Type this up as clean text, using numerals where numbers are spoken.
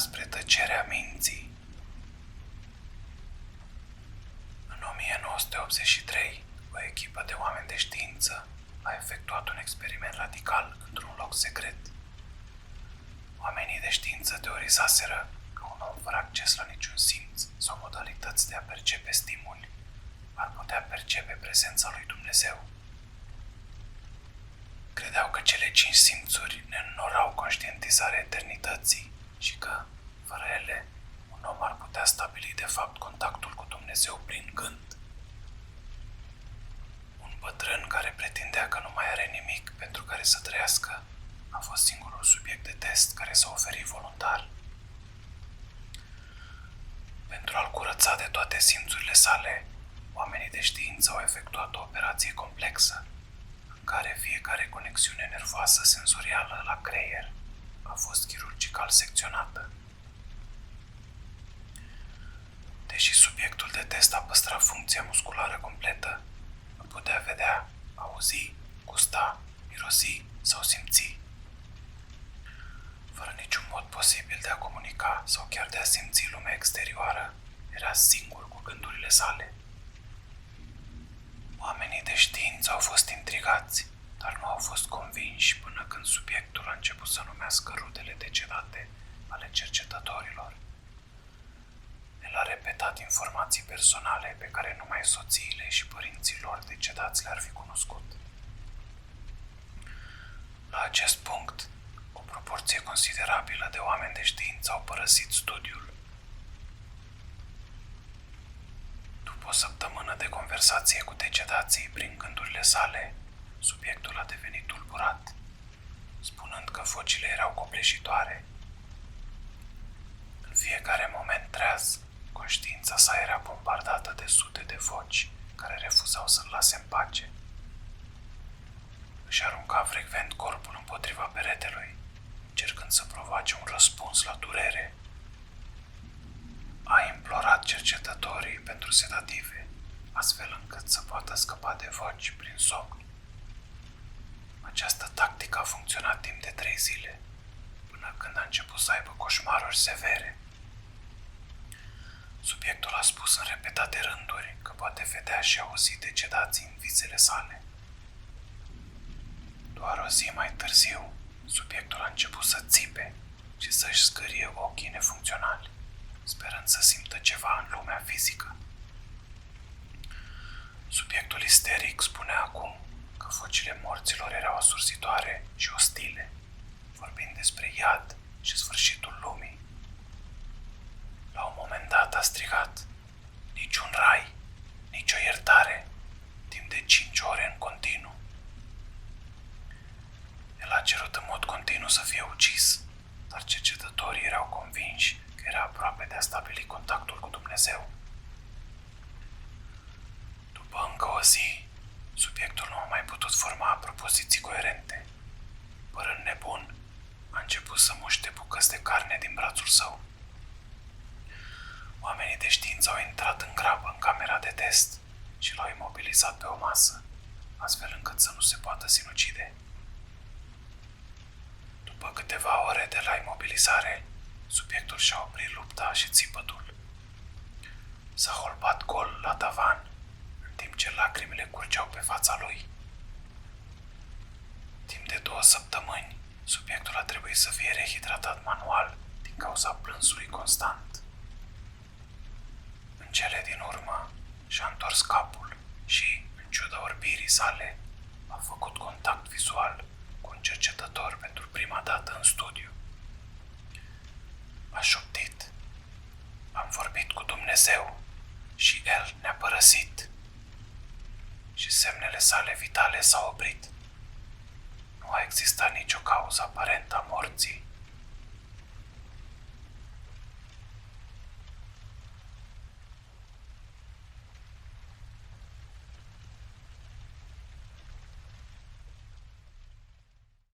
spre tăcerea minții. În 1983, o echipă de oameni de știință a efectuat un experiment radical într-un loc secret. Oamenii de știință teorizaseră că un om fără acces la niciun simț sau modalități de a percepe stimuli ar putea percepe prezența lui Dumnezeu. Credeau că cele 5 simțuri ne înnorau conștientizarea eternității și că, fără ele, un om ar putea stabili de fapt contactul cu Dumnezeu prin gând. Un bătrân care pretindea că nu mai are nimic pentru care să trăiască a fost singurul subiect de test care s-a oferit voluntar. Pentru a-l curăța de toate simțurile sale, oamenii de știință au efectuat o operație complexă, în care fiecare conexiune nervoasă senzorială la creier a fost chirurgical secționată. Deși subiectul de test a păstrat funcția musculară completă, nu putea vedea, auzi, gusta, mirosi sau simți. Fără niciun mod posibil de a comunica sau chiar de a simți lumea exterioară, era singur cu gândurile sale. Oamenii de știință au fost intrigați, dar nu au fost convinși până când subiectul a început să numească rudele decedate ale cercetătorilor. El a repetat informații personale pe care numai soțiile și părinții lor decedați le-ar fi cunoscut. La acest punct, o proporție considerabilă de oameni de știință au părăsit studiul. După o săptămână de conversație cu decedații prin gândurile sale, subiectul a devenit tulburat, spunând că vocile erau copleșitoare. În fiecare moment treaz, conștiința sa era bombardată de sute de voci care refuzau să-l lase în pace. Își arunca frecvent corpul împotriva peretelui, încercând să provoace un răspuns la durere. A implorat cercetătorii pentru sedative, astfel încât să poată scăpa de voci prin somn. Această tactică a funcționat timp de 3 zile, până când a început să aibă coșmaruri severe. Subiectul a spus în repetate rânduri că poate vedea și auzi decedații în visele sale. Doar o zi mai târziu, subiectul a început să țipe și să-și scârie ochii nefuncționali, sperând să simtă ceva în lumea fizică. Subiectul isteric spunea acum că vocile morților erau asurzitoare și ostile, vorbind despre iad și sfârșitul lumii. La un moment dat a strigat: "Niciun rai, nicio iertare", timp de 5 ore în continuu. El a cerut în mod continuu să fie ucis, dar cercetătorii erau convinși că era aproape de a stabili contactul cu Dumnezeu. După încă o zi, subiectul nu a mai putut forma propoziții coerente. Părând nebun, a început să muște bucăți de carne din brațul său. Oamenii de știință au intrat în grabă în camera de test și l-au imobilizat pe o masă, astfel încât să nu se poată sinucide. După câteva ore de la imobilizare, subiectul și-a oprit lupta și țipătul. S-a holbat gol la tavan, în timp ce lacrimile curgeau pe fața lui. Timp de 2 săptămâni, subiectul a trebuit să fie rehidratat manual din cauza plânsului constant. În cele din urmă, și-a întors capul și, în ciuda orbirii sale, a făcut contact vizual cu un cercetător pentru prima dată în studiu. A șoptit: "Am vorbit cu Dumnezeu și El ne-a părăsit." Și semnele sale vitale s-au oprit. Nu a existat nicio cauză aparentă a morții.